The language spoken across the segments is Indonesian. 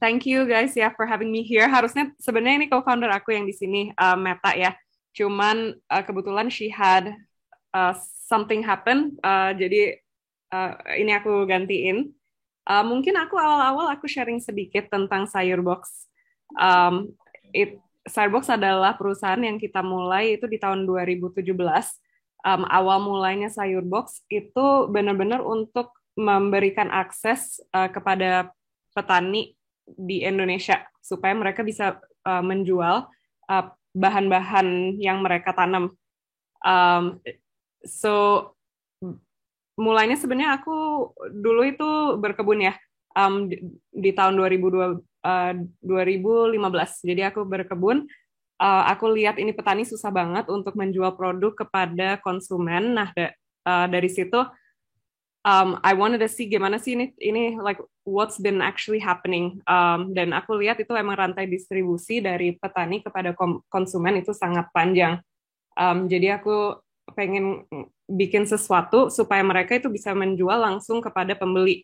thank you guys ya for having me here. Harusnya sebenarnya ini co-founder aku yang di sini, Meta ya. Cuman kebetulan she had uh, something happen, jadi ini aku gantiin. Mungkin aku awal-awal aku sharing sedikit tentang Sayurbox. Um, Sayurbox adalah perusahaan yang kita mulai itu di tahun 2017. Awal mulainya Sayurbox itu benar-benar untuk memberikan akses kepada petani di Indonesia supaya mereka bisa menjual bahan-bahan yang mereka tanam. Um, so mulainya sebenarnya aku dulu itu berkebun ya, di tahun 2015. Jadi aku berkebun, aku lihat ini petani susah banget untuk menjual produk kepada konsumen. Nah, dari situ I wanted to see gimana sih ini like what's been actually happening. Dan aku lihat itu emang rantai distribusi dari petani kepada konsumen itu sangat panjang. Jadi aku pengen bikin sesuatu supaya mereka itu bisa menjual langsung kepada pembeli.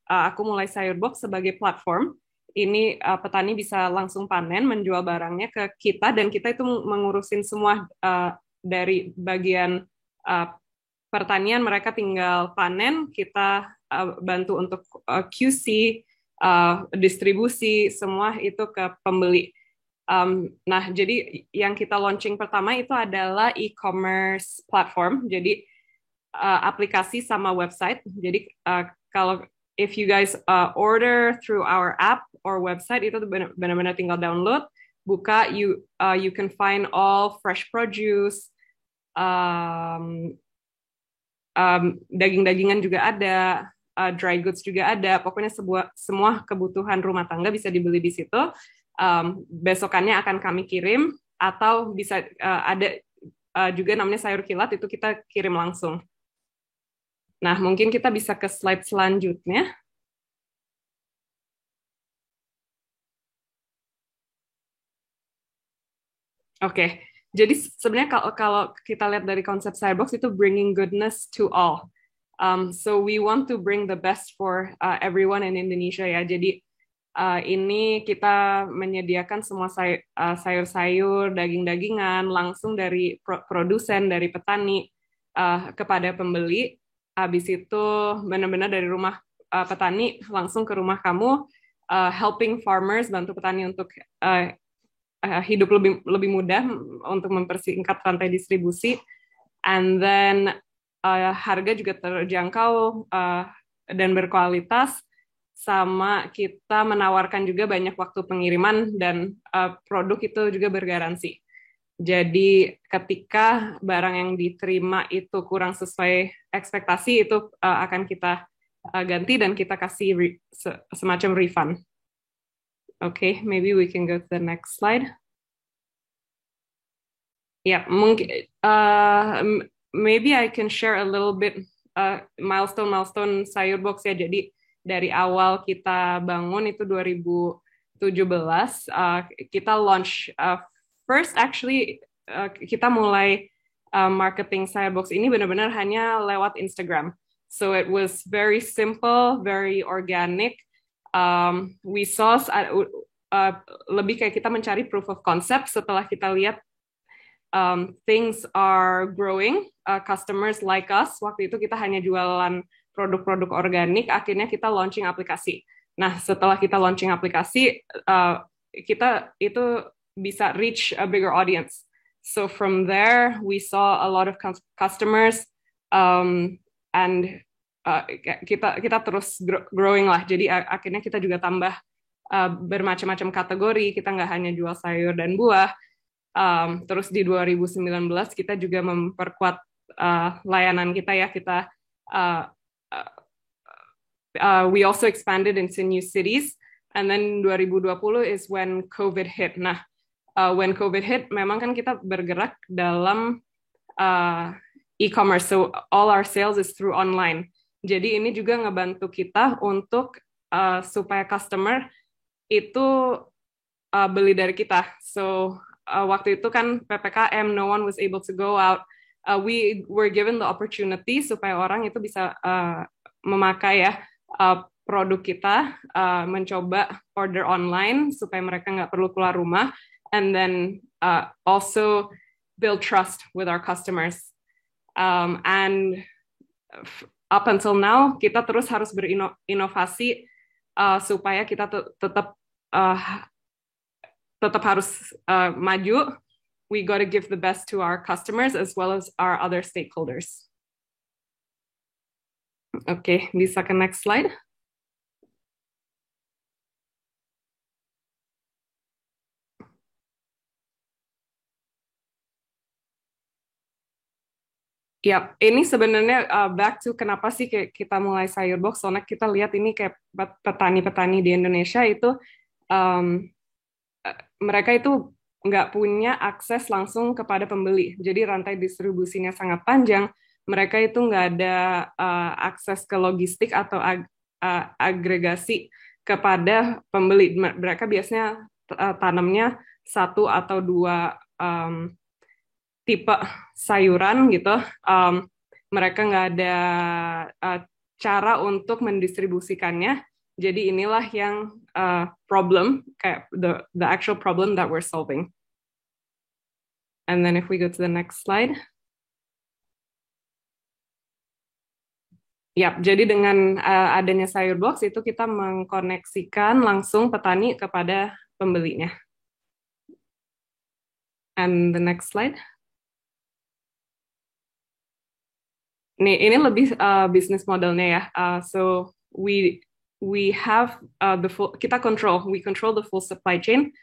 Aku mulai Sayurbox sebagai platform. Ini petani bisa langsung panen, menjual barangnya ke kita, dan kita itu mengurusin semua dari bagian pertanian. Mereka tinggal panen, kita bantu untuk QC, distribusi, semua itu ke pembeli. Nah, jadi yang kita launching pertama itu adalah e-commerce platform, jadi aplikasi sama website. Jadi kalau if you guys order through our app or website, itu benar-benar tinggal download, buka, you can find all fresh produce, daging-dagingan juga ada, dry goods juga ada, pokoknya semua kebutuhan rumah tangga bisa dibeli di situ. Besokannya akan kami kirim, atau bisa ada juga namanya sayur kilat, itu kita kirim langsung. Nah, mungkin kita bisa ke slide selanjutnya. Oke, jadi sebenarnya kalau kita lihat dari konsep Sayurbox itu bringing goodness to all. So we want to bring the best for everyone in Indonesia ya. Jadi ini kita menyediakan semua sayur-sayur, daging-dagingan langsung dari produsen, dari petani kepada pembeli. Habis itu benar-benar dari rumah petani langsung ke rumah kamu, helping farmers, bantu petani untuk hidup lebih mudah, untuk mempersingkat rantai distribusi. And then harga juga terjangkau dan berkualitas. Sama kita menawarkan juga banyak waktu pengiriman, dan produk itu juga bergaransi. Jadi ketika barang yang diterima itu kurang sesuai ekspektasi, itu akan kita ganti dan kita kasih semacam refund. Okay, maybe we can go to the next slide. Ya, mungkin maybe I can share a little bit milestone Sayurbox ya. Jadi dari awal kita bangun itu 2017, kita launch first actually kita mulai marketing Sayurbox ini benar-benar hanya lewat Instagram. So it was very simple, very organic. We saw lebih kayak kita mencari proof of concept. Setelah kita lihat things are growing, customers like us. Waktu itu kita hanya jualan produk-produk organik, akhirnya kita launching aplikasi. Nah, setelah kita launching aplikasi, kita itu bisa reach a bigger audience. So from there, we saw a lot of customers, and kita terus growing lah. Jadi akhirnya kita juga tambah bermacam-macam kategori. Kita nggak hanya jual sayur dan buah. Terus di 2019 kita juga memperkuat layanan kita ya. We also expanded into new cities, and then 2020 is when COVID hit. Nah, when COVID hit, memang kan kita bergerak dalam e-commerce, so all our sales is through online. Jadi ini juga ngebantu kita untuk supaya customer itu beli dari kita. So waktu itu kan PPKM, no one was able to go out. We were given the opportunity supaya orang itu bisa memakai ya produk kita, mencoba order online supaya mereka nggak perlu keluar rumah, and then also build trust with our customers. And up until now, kita terus harus berinovasi supaya kita tetap harus maju. We gotta give the best to our customers as well as our other stakeholders. Oke, bisa ke next slide. Ya, ini sebenarnya back to kenapa sih kita mulai Sayurbox, soalnya kita lihat ini kayak petani-petani di Indonesia itu mereka itu nggak punya akses langsung kepada pembeli. Jadi rantai distribusinya sangat panjang. Mereka itu nggak ada akses ke logistik atau agregasi kepada pembeli. Mereka biasanya tanamnya satu atau dua tipe sayuran gitu. Mereka nggak ada cara untuk mendistribusikannya. Jadi inilah yang problem, kayak the actual problem that we're solving. And then if we go to the next slide. Yap, jadi dengan adanya Sayurbox itu kita mengkoneksikan langsung petani kepada pembelinya. And the next slide. Ini lebih bisnis modelnya ya. So we have we control the full supply chain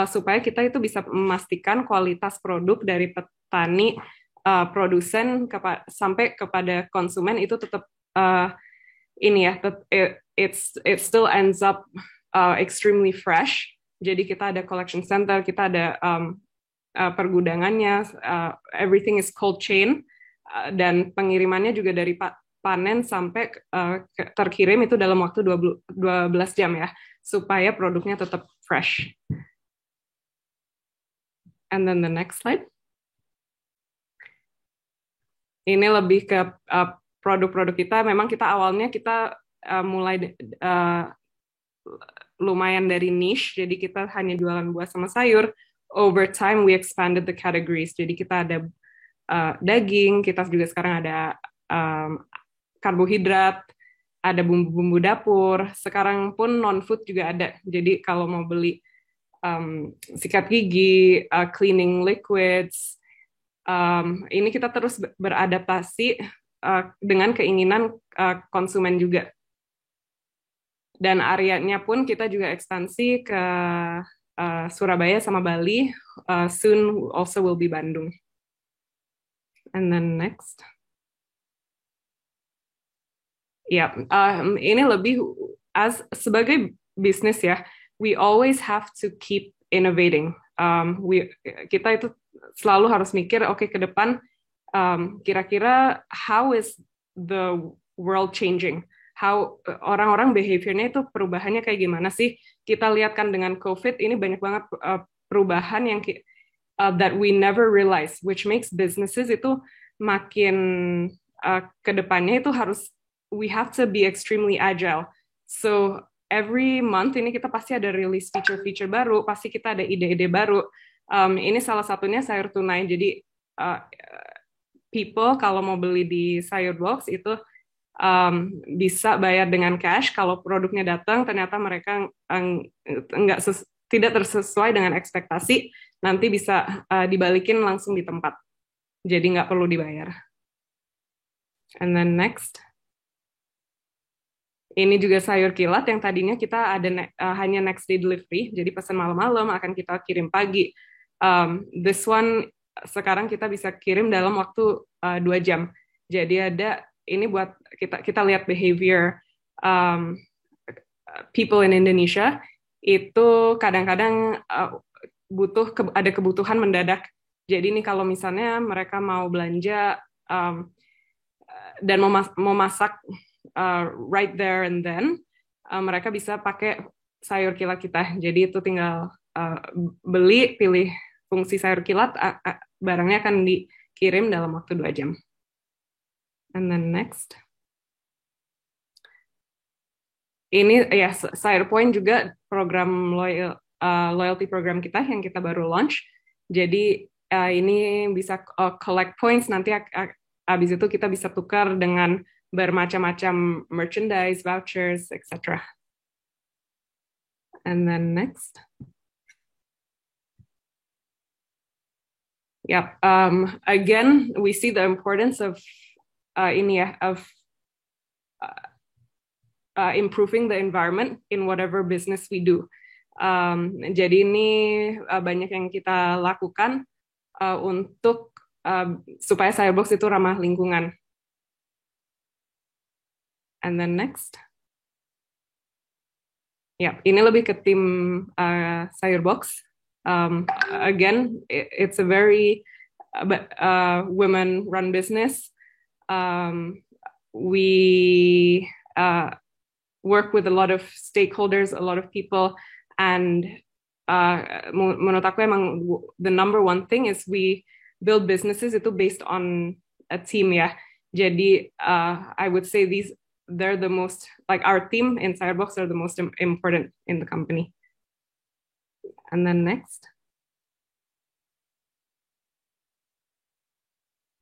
supaya kita itu bisa memastikan kualitas produk dari petani, produsen sampai kepada konsumen itu tetap ini ya, it still ends up extremely fresh. Jadi kita ada collection center, kita ada pergudangannya, everything is cold chain, dan pengirimannya juga dari panen sampai terkirim itu dalam waktu 12 jam ya, supaya produknya tetap fresh. And then the next slide. Ini lebih ke produk-produk kita. Memang kita awalnya kita mulai lumayan dari niche, jadi kita hanya jualan buah sama sayur. Over time we expanded the categories. Jadi kita ada daging, kita juga sekarang ada karbohidrat, ada bumbu-bumbu dapur. Sekarang pun non-food juga ada. Jadi kalau mau beli sikat gigi, cleaning liquids, ini kita terus beradaptasi dengan keinginan konsumen juga. Dan areanya pun kita juga ekspansi ke Surabaya sama Bali. Soon also will be Bandung. And then next. Ya, ini lebih sebagai bisnis ya, we always have to keep innovating. Kita itu selalu harus mikir, oke, ke depan kira-kira how is the world changing? How orang-orang behaviornya itu perubahannya kayak gimana sih? Kita lihat kan dengan COVID ini banyak banget perubahan yang that we never realize, which makes businesses itu makin ke depannya itu harus we have to be extremely agile. So every month ini kita pasti ada release feature-feature baru, pasti kita ada ide-ide baru. Ini salah satunya sayur tunai. Jadi people kalau mau beli di Sayurbox itu bisa bayar dengan cash. Kalau produknya datang ternyata mereka tidak tersesuai dengan ekspektasi, nanti bisa dibalikin langsung di tempat. Jadi nggak perlu dibayar. And then next. Ini juga sayur kilat yang tadinya kita ada hanya next day delivery, jadi pesan malam-malam akan kita kirim pagi. This one sekarang kita bisa kirim dalam waktu 2 jam. Jadi ada ini buat kita lihat behavior people in Indonesia itu kadang-kadang ada kebutuhan mendadak. Jadi ini kalau misalnya mereka mau belanja dan mau masak right there and then, mereka bisa pakai sayur kilat kita. Jadi itu tinggal beli, pilih fungsi sayur kilat, barangnya akan dikirim dalam waktu 2 jam. And then next. Ini ya SirePoint juga program loyalty program kita yang kita baru launch. Jadi ini bisa collect points, nanti habis itu kita bisa tukar dengan bermacam-macam merchandise, vouchers, etc. And then next. Yep. Again, we see the importance of improving the environment in whatever business we do. Jadi ini banyak yang kita lakukan untuk supaya Sirebox itu ramah lingkungan. And then next. Ya, ini lebih ke tim Sirebox. Again, it's a very women-run business. We work with a lot of stakeholders, a lot of people, and menurut aku emang the number one thing is we build businesses itu based on a team ya. Jadi I would say they're the most, like our team in Sirebox are the most important in the company. And then next.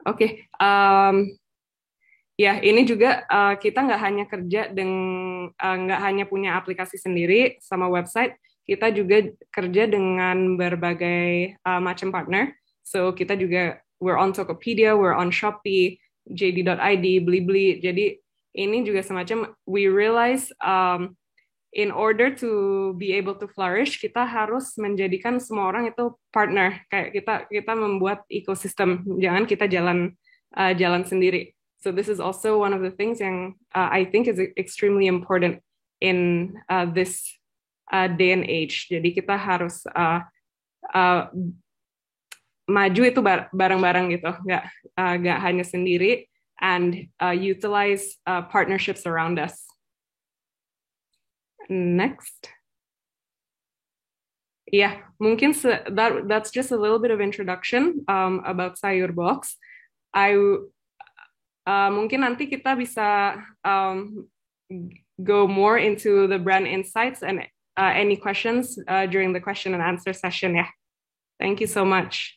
Oke, ya ini juga kita nggak hanya kerja nggak hanya punya aplikasi sendiri sama website, kita juga kerja dengan berbagai macam partner. So kita juga we're on Tokopedia, we're on Shopee, JD.id, Blibli. Jadi ini juga semacam we realize in order to be able to flourish, kita harus menjadikan semua orang itu partner. Kayak kita membuat ekosistem, jangan kita jalan sendiri. So this is also one of the things yang I think is extremely important in this day and age. Jadi kita harus maju itu bareng-bareng gitu, nggak hanya sendiri, and utilize partnerships around us. Next. Yeah, mungkin that's just a little bit of introduction about Sayurbox. Mungkin nanti kita bisa go more into the brand insights and any questions during the question and answer session. Yeah, thank you so much.